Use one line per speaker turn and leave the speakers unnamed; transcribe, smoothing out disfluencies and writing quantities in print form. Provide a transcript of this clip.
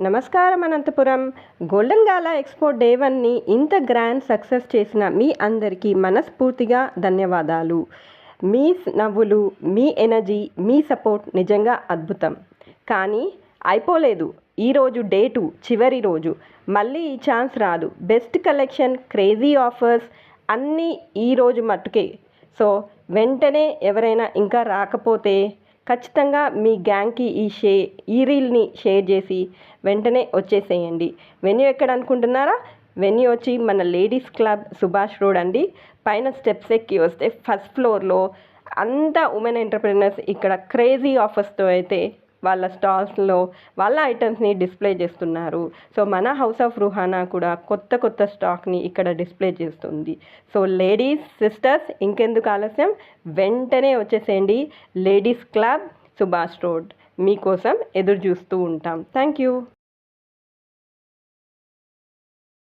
నమస్కారం అనంతపురం. గోల్డెన్ గాలా expo day 1ని ఇంత గ్రాండ్ సక్సెస్ చేసిన మీ అందరికీ మనస్ఫూర్తిగా ధన్యవాదాలు. మీ నవ్వులు, మీ ఎనర్జీ, మీ సపోర్ట్ నిజంగా అద్భుతం. కానీ అయిపోలేదు. ఈరోజు డే 2 చివరి రోజు. మళ్ళీ ఈ ఛాన్స్ రాదు. బెస్ట్ కలెక్షన్, క్రేజీ ఆఫర్స్ అన్నీ ఈరోజు మట్టుకే. సో వెంటనే ఎవరైనా ఇంకా రాకపోతే ఖచ్చితంగా మీ గ్యాంగ్కి ఈ రీల్ని షేర్ చేసి వెంటనే వచ్చేసేయండి. వెన్యూ ఎక్కడ అనుకుంటున్నారా? వెన్యూ వచ్చి మన లేడీస్ క్లబ్ సుభాష్ రోడ్ అండి. పైన స్టెప్స్ ఎక్కి వస్తే ఫస్ట్ ఫ్లోర్లో అంతా ఉమెన్ ఎంటర్ప్రినర్స్ ఇక్కడ క్రేజీ ఆఫర్స్తో అయితే వాళ్ళ స్టాల్స్లో వాళ్ళ ఐటమ్స్ని డిస్ప్లే చేస్తున్నారు. సో మన హౌస్ ఆఫ్ రుహానా కూడా కొత్త స్టాక్ని ఇక్కడ డిస్ప్లే చేస్తుంది. సో లేడీస్ సిస్టర్స్ ఇంకెందుకు ఆలస్యం, వెంటనే వచ్చేసేయండి. లేడీస్ క్లబ్ సుభాష్ రోడ్ మీకోసం ఎదురు చూస్తూ ఉంటాం. Thank you.